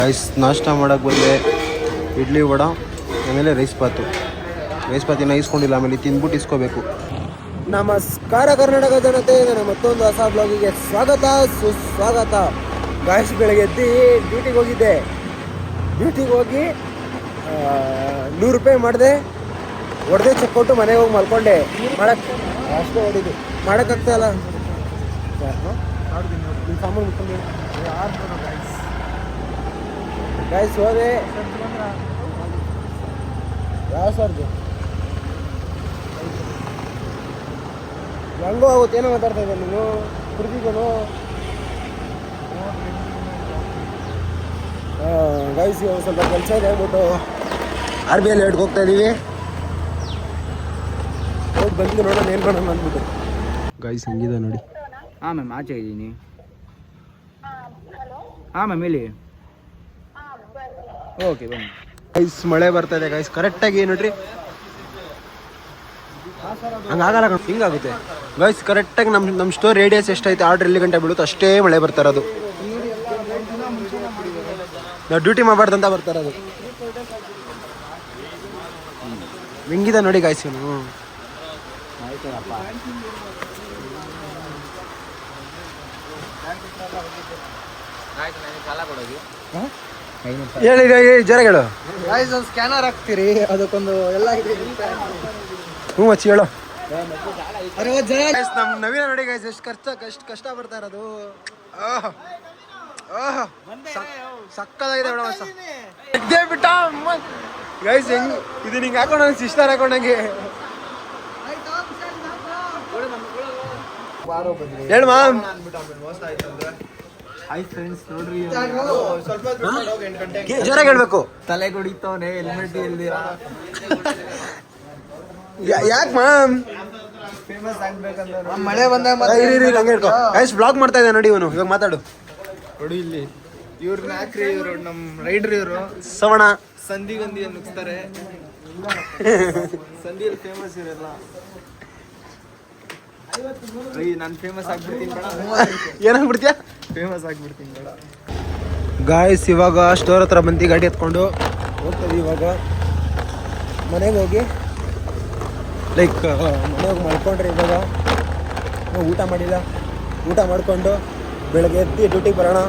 Rice ನಾಷ್ಟ ಮಾಡೋಕ್ಕೆ ಬಂದೆ. ಇಡ್ಲಿ ವಡ ಆಮೇಲೆ ರೈಸ್ ಬಾತಿನ ಇಸ್ಕೊಂಡಿಲ್ಲ, ಆಮೇಲೆ ತಿಂದ್ಬಿಟ್ಟು ಇಸ್ಕೋಬೇಕು. ನಮಸ್ಕಾರ ಕರ್ನಾಟಕ ಜನತೆ, ನನ್ನ ಮತ್ತೊಂದು ಹೊಸ ಬ್ಲಾಗಿಗೆ ಸ್ವಾಗತ ಸುಸ್ವಾಗತ. ಗಾಯ್ಸ್ ಬೆಳಗ್ಗೆ ಎದ್ದು ಡ್ಯೂಟಿಗೆ ಹೋಗಿದ್ದೆ. ಡ್ಯೂಟಿಗೆ ಹೋಗಿ 100 ರೂಪಾಯಿ ಮಾಡಿದೆ, ಹೊಡೆದೇ ಚೆಕ್ ಕೊಟ್ಟು ಮನೆಗೆ ಹೋಗಿ ಮಲ್ಕೊಂಡೆ. ಮಾಡಕ್ಕೆ ಅಷ್ಟೇ ಹೊಡಿದು ಮಾಡೋಕ್ಕಾಗ್ತಾಯಿಲ್ಲ. ಸಾಮಾನು ಮುಟ್ಕೊಂಡು ಗಾಯ್ಸ್ ಹೋದೆ. ಯಾವ ಸರ್ದು ಹೆಂಗೋ ಆಗುತ್ತೆ, ಏನೋ ಮಾತಾಡ್ತಾ ಇದ್ದೆ ನೀನು ಕುರ್ದಿದ್ದನು. ಗೈಸ್ ಸ್ವಲ್ಪ ಕೆಲಸ ಇದೆ ಅಂದ್ಬಿಟ್ಟು RBI ಲೇಟ್ಗೆ ಹೋಗ್ತಾ ಇದ್ದೀವಿ. ಹೋಗಿ ಬಂದು ನೋಡೋಣ ಏನು ಮಾಡೋಣ ಅಂದ್ಬಿಟ್ಟು. ಗೈಸ್ ಹೆಂಗಿದೆ ನೋಡಿ. ಹಾಂ ಮ್ಯಾಮ್ ಆಚೆ ಇದ್ದೀನಿ. ಹಾಂ ಮ್ಯಾಮ್ ಹೇಳಿ. ಓಕೆ ಬನ್ನಿ. ಗೈಸ್ ಮಳೆ ಬರ್ತಾ ಇದೆ ಗೈಸ್, ಕರೆಕ್ಟಾಗಿ ನೋಡ್ರಿ. ಹಂಗಾಗಲ್ಲ, ಹಿಂಗಾಗುತ್ತೆ ಗೈಸ್. ಕರೆಕ್ಟಾಗಿ ನಮ್ಮ ಸ್ಟೋರ್ ರೇಡಿಯಸ್ ಎಷ್ಟೈತೆ, ಆರ್ಡ್ರ್ ಎಲ್ಲಿ ಗಂಟೆ ಬೀಳುತ್ತೋ ಅಷ್ಟೇ ಮಳೆ ಬರ್ತಾ ಇರೋದು. ನಾವು ಡ್ಯೂಟಿ ಮಾಡಬಾರ್ದಂತ ಬರ್ತಾ ಇರೋದು. ಹೆಂಗಿದೆ ನೋಡಿ ಗೈಸ್ ಇವನು. ಹೇಳಿ ಜರಗಳು. ಸ್ಕ್ಯಾನರ್ ಹಾಕ್ತೀರಿ, ಅದಕ್ಕೊಂದು ಎಲ್ಲ ಹ್ಞೂ ಹಚ್ಚಿ ಹೇಳು. ನಮ್ಮ ನವೀನ ನೋಡಿ ಗೈಸ್, ಎಷ್ಟು ಕಷ್ಟ ಬರ್ತಾ ಇರೋದು. ಸಕ್ಕದಾಗಿದೆ ಬಿಟ್ಟ ಗೈಸ್. ಹೆಂಗ್ ಇದು ನಿಂಗೆ ಹಾಕೊಂಡ ಸಿಸ್ಟರ್ ಹಾಕೊಂಡಂಗೆ ಹೇಳು ಮಾಮ್. ಜೋರಾಗಿ ಹೇಳ್ಬೇಕು. ತಲೆ ಕೊಡಿತವನೆ, ಹೆಲ್ಮೆಟ್ ಇಲ್ದಿರ. ಯಾಕೆ ಮಾಮ್? ಫೇಮಸ್ ಆಗ್ಬೇಕಂದ್ರೆ ಮಳೆ ಬಂದಾಗ ಗೈಸ್ ಬ್ಲಾಗ್ ಮಾಡ್ತಾ ಇದ್ದೆ ನೋಡಿ ಇವನು. ಇವಾಗ ಮಾತಾಡು ನೋಡಿ. ಇಲ್ಲಿ ಇವ್ರನ್ನ ಹಾಕ್ರಿ, ಇವರು ನಮ್ಮ ರೈಡ್ರ್, ಇವರು ಸವಣ ಸಂಧಿಗಂಧಿ ನುಗ್ಸ್ತಾರೆ. ಸಂಧಿಯಲ್ಲಿ ಫೇಮಸ್ ಇರಲ್ಲ. ನಾನು ಫೇಮಸ್ ಆಗ್ಬಿಡ್ತೀನಿ ಬೇಡ. ಏನಾಗ್ಬಿಡ್ತೀಯ? ಫೇಮಸ್ ಆಗ್ಬಿಡ್ತೀನಿ ಬೇಡ. ಗಾಯ್ಸ್ ಇವಾಗ ಸ್ಟೋರ್ ಹತ್ರ ಬಂದು ಗಾಡಿ ಎತ್ಕೊಂಡು ಹೋಗ್ತದೆ. ಇವಾಗ ಮನೆಗೆ ಹೋಗಿ ಲೈಕ್ ಮನೆಗೆ ಹೋಗಿ ಮಲ್ಕೊಂಡ್ರೆ ಇವಾಗ ನಾವು ಊಟ ಮಾಡಿಲ್ಲ. ಊಟ ಮಾಡಿಕೊಂಡು ಬೆಳಗ್ಗೆ ಎದ್ದು ಡ್ಯೂಟಿಗೆ ಬರೋಣ.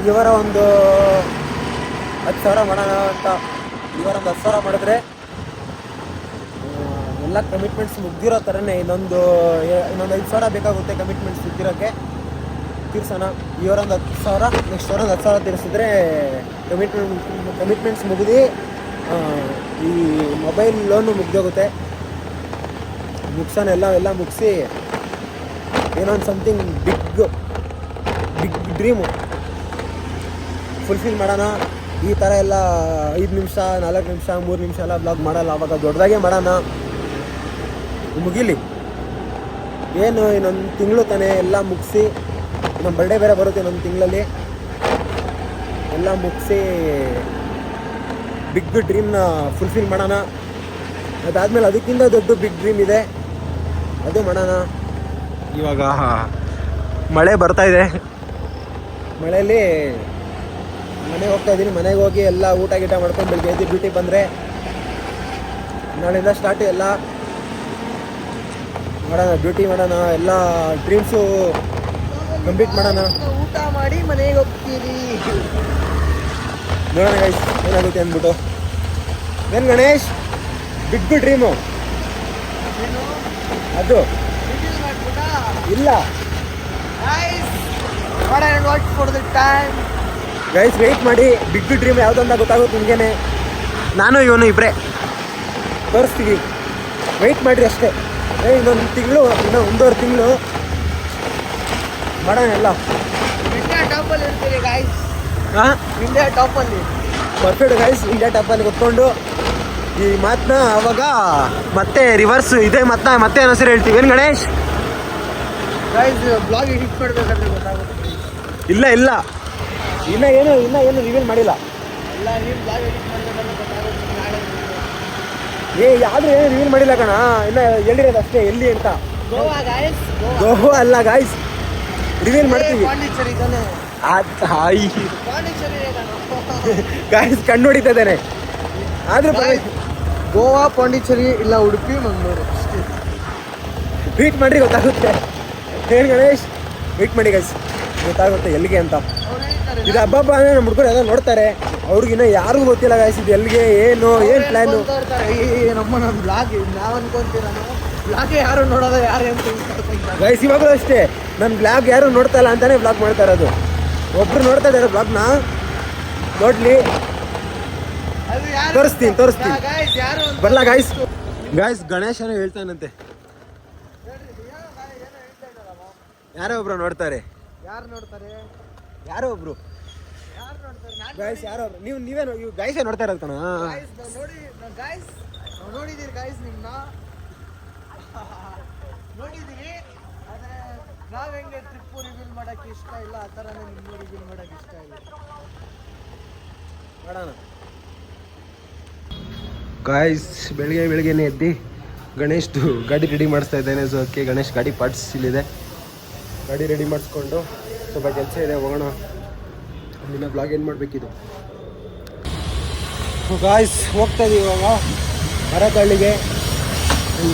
ಇವರ ಒಂದು 10,000 ಮಾಡೋಣ ಅಂತ. ಇವರ ಒಂದು 10,000 ಮಾಡಿದ್ರೆ ಎಲ್ಲ ಕಮಿಟ್ಮೆಂಟ್ಸ್ ಮುಗ್ದಿರೋ ಥರನೇ ಇನ್ನೊಂದು 5,000 ಬೇಕಾಗುತ್ತೆ ಕಮಿಟ್ಮೆಂಟ್ಸ್ ತೀರ್ಸೋಣ. ಇವರೊಂದು 10,000, ನೆಕ್ಸ್ಟ್ ಅವರೊಂದು 10,000 ತೀರಿಸಿದ್ರೆ ಕಮಿಟ್ಮೆಂಟ್ಸ್ ಮುಗಿದು ಈ ಮೊಬೈಲ್ ಲೋನು ಮುಗ್ದೋಗುತ್ತೆ. ಮುಗಿಸೋಣ ಎಲ್ಲ ಮುಗಿಸಿ ಏನೋ ಒಂದು ಸಮಥಿಂಗ್ ಬಿಗ್ ಡ್ರೀಮು ಫುಲ್ಫಿಲ್ ಮಾಡೋಣ. ಈ ಥರ ಎಲ್ಲ 5 ನಿಮಿಷ 4 ನಿಮಿಷ 3 ನಿಮಿಷ ಎಲ್ಲ ಬ್ಲಾಗ್ ಮಾಡಲ್ಲ. ಆವಾಗ ದೊಡ್ಡದಾಗೆ ಮಾಡೋಣ. ಮುಗಿಲಿ. ಏನು ಇನ್ನೊಂದು ತಿಂಗಳು ತಾನೇ ಎಲ್ಲ ಮುಗಿಸಿ, ನಮ್ಮ ಬರ್ಡೇ ಬೇರೆ ಬರುತ್ತೆ ಇನ್ನೊಂದು ತಿಂಗಳಲ್ಲಿ. ಎಲ್ಲ ಮುಗಿಸಿ ಬಿಗ್ ಡ್ರೀಮ್ನ ಫುಲ್ಫಿಲ್ ಮಾಡೋಣ. ಅದಾದಮೇಲೆ ಅದಕ್ಕಿಂತ ದೊಡ್ಡ ಬಿಗ್ ಡ್ರೀಮ್ ಇದೆ, ಅದು ಮಾಡೋಣ. ಇವಾಗ ಮಳೆ ಬರ್ತಾ ಇದೆ. ಮಳೆಯಲ್ಲಿ ಮನೆಗೆ ಹೋಗ್ತಾ ಇದ್ದೀನಿ. ಮನೆಗೆ ಹೋಗಿ ಎಲ್ಲ ಊಟ ಗೀಟ ಮಾಡ್ಕೊಂಡು ಬೆಳಿಗ್ಗೆ ಎದ್ದು ಡ್ಯೂಟಿ ಬಂದರೆ ನಾಳೆಯಿಂದ ಸ್ಟಾರ್ಟ್ ಎಲ್ಲ ಮಾಡೋಣ. ಡ್ಯೂಟಿ ಮಾಡೋಣ, ಎಲ್ಲ ಡ್ರೀಮ್ಸು ಕಂಪ್ಲೀಟ್ ಮಾಡೋಣ. ಊಟ ಮಾಡಿ ಮನೆಗೆ ಹೋಗ್ತೀರಿ. ನೋಡೋಣ ಗೈಸ್ ಏನಾಗುತ್ತೆ ಅಂದ್ಬಿಟ್ಟು. ಏನು ಗಣೇಶ್ ಬಿಗ್ ಡ್ರೀಮು ಅದು ಇಲ್ಲ ಗೈಸ್. ವೆಯ್ಟ್ ಮಾಡಿ, ಬಿಗ್ ಡ್ರೀಮ್ ಯಾವುದಂತ ಗೊತ್ತಾಗುತ್ತೆ ನಿಮಗೇನೆ. ನಾನು ಇವನು ಇಬ್ಬರೇ ತೋರಿಸ್ತೀವಿ, ವೆಯ್ಟ್ ಮಾಡಿರಿ ಅಷ್ಟೇ. ಇನ್ನೊಂದು ತಿಂಗಳು, ಇನ್ನೂ 1.5 ತಿಂಗಳು ಮಾಡೋಣ ಎಲ್ಲ. ಇಂಡಿಯಾ ಟಾಪಲ್ಲಿ ಇರ್ತೀರಿ ಗೈಸ್. ಹಾಂ, ಇಂಡಿಯಾ ಟಾಪಲ್ಲಿ ಪರ್ಫೆಕ್ಟ್ ಗೈಸ್. ಇಂಡಿಯಾ ಟಾಪಲ್ಲಿ ಕೂತ್ಕೊಂಡು ಈ ಮಾತನ್ನ ಅವಾಗ ಮತ್ತೆ ರಿವರ್ಸ್ ಇದೇ ಮಾತನ್ನ ಮತ್ತೆ ಹೆಸರು ಹೇಳ್ತೀವಿ. ಏನು ಗಣೇಶ್? ಗೈಸ್ ಬ್ಲಾಗ್ ಎಡಿಟ್ ಮಾಡಬೇಕಾದ್ರೆ ಗೊತ್ತಾಗುತ್ತೆ. ಇಲ್ಲ ಇನ್ನೂ ಏನು ರಿವೀಲ್ ಮಾಡಿಲ್ಲ. ಎಲ್ಲ ನೀವು ಬ್ಲಾಗ್ ಎಡಿಟ್ ಮಾಡಬೇಕಾದ್ರೆ ಗೊತ್ತಾಗುತ್ತೆ. ಯಾವ್ದು ಏನು ರಿವೀಲ್ ಮಾಡಿಲ್ಲ ಕಣ. ಇನ್ನು ಹೇಳಿರೋದು ಅಷ್ಟೇ ಎಲ್ಲಿ ಅಂತ. ಗೋವಾ ಗೈಸ್. ಗೋವಾ ಅಲ್ಲ ಗೈಸ್, ರಿವೀಲ್ ಮಾಡ್ತೀವಿ. ಪಾಂಡಿಚೇರಿ ಇದ್ದಾನೆ. ಗಾಯ್ಸ್ ಕಣ್ಣು ಹೊಡಿತಿದ್ದಾನೆ ಆದ್ರೂ ಗೋವಾ, ಪಾಂಡಿಚೇರಿ ಇಲ್ಲ ಉಡುಪಿ, ಮಂಗಳೂರು ಅಷ್ಟೇ. ವೇಟ್ ಮಾಡ್ರಿ ಗೊತ್ತಾಗುತ್ತೆ. ಏನು ಗಣೇಶ್ ವೇಟ್ ಮಾಡಿ ಗೈಸ್ ಗೊತ್ತಾಗುತ್ತೆ ಎಲ್ಲಿಗೆ ಅಂತ. ಇದು ಹಬ್ಬ ಅಂದ್ರೆ ನಮ್ಮ ಹುಡುಗರು ಎಲ್ಲ ನೋಡ್ತಾರೆ, ಅವ್ರಿಗಿನ್ನ ಯಾರಿಗೂ ಗೊತ್ತಿಲ್ಲ ಗಾಯ್ಸ್ ಇದು ಎಲ್ಲಿಗೆ ಏನು ಪ್ಲಾನು. ನಮ್ಮ ಬ್ಲಾಗ್ ನಾವು ಅನ್ಕೊಂತೀರ ಬ್ಲಾಗೆ ಯಾರು ನೋಡೋದು ಯಾರು ಅಂತ ಗೈಸ್ ಇವಾಗಲೂ ಅಷ್ಟೇ ನನ್ನ ಬ್ಲಾಗ್ ಯಾರು ನೋಡ್ತಾ ಇಲ್ಲ ಅಂತಾನೆ ಬ್ಲಾಗ್ ಮಾಡ್ತಾ ಇರೋದು. ಒಬ್ರು ನೋಡ್ತಾ ಇದ್ದಾರೆ ಬ್ಲಾಗ್ನ, ನೋಡ್ಲಿ ತೋರಿಸ್ತೀನಿ ಬರಲ್ಲ ಗಾಯ್ಸ್. ಗಣೇಶನ ಹೇಳ್ತಾನಂತೆ ಯಾರೋ ಒಬ್ರು ನೋಡ್ತಾರೆ. ಯಾರೋ ಒಬ್ರು ಗಾಯ್ಸ್ ಯಾರೋ ನೀವೇನು ಗಾಯ್ಸೇ ನೋಡ್ತಾ ಇರೋದು ಕಣ. ನೋಡಿದ್ದೀರಿ ಗಾಯ್ಸ್, ನಿಮ್ಮನ್ನ ನೋಡಿದ್ದೀವಿ. ಆದರೆ ನಾವು ಹೆಂಗೆ ಟ್ರಿಪ್ಪು ರಿವೀಲ್ ಮಾಡೋಕ್ಕೆ ಇಷ್ಟ ಇಲ್ಲ, ಆ ಥರನೇ ನಿಮ್ಮ ರಿವೀಲ್ ಮಾಡೋಕ್ಕೆ ಇಷ್ಟ ಇಲ್ಲ. ಮಾಡೋಣ ಗಾಯ್ಸ್. ಬೆಳಿಗ್ಗೆನೇ ಎದ್ದು ಗಣೇಶ್ದು ಗಾಡಿ ರೆಡಿ ಮಾಡಿಸ್ತಾ ಇದ್ದೇನೆ. ಸೊ ಓಕೆ ಗಣೇಶ್ ಗಾಡಿ ಪಾರ್ಟ್ಸ್ ಇಲ್ಲಿದೆ, ಗಾಡಿ ರೆಡಿ ಮಾಡಿಸ್ಕೊಂಡು ಸ್ವಲ್ಪ ಕೆಲಸ ಇದೆ ಹೋಗೋಣ. ಅಲ್ಲಿನ ಬ್ಲಾಗ್ ಏನು ಮಾಡಬೇಕಿದು. ಗಾಯ್ಸ್ ಹೋಗ್ತಾ ಇದೀವಿ ಇವಾಗ ಮರಕಳ್ಳಿಗೆ.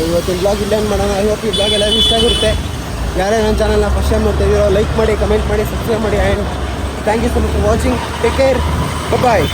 ಇವತ್ತಿನ ಬ್ಲಾಗ್ ಇಲ್ಲೇ ಮಾಡೋಣ. ಐ ಹೋಪ್ ಈ ಬ್ಲಾಗ್ ಎಲ್ಲರಿಗೂ ಇಷ್ಟ ಆಗಿರುತ್ತೆ. ಯಾರೇ ನನ್ನ ಚಾನಲ್ನ ಫಸ್ಟ್ ಟೈಮ್ ನೋಡ್ತಾ ಇದ್ದೀರೋ ಲೈಕ್ ಮಾಡಿ, ಕಮೆಂಟ್ ಮಾಡಿ, ಸಬ್ಸ್ಕ್ರೈಬ್ ಮಾಡಿ. And thank you so much for watching. Take care, bye.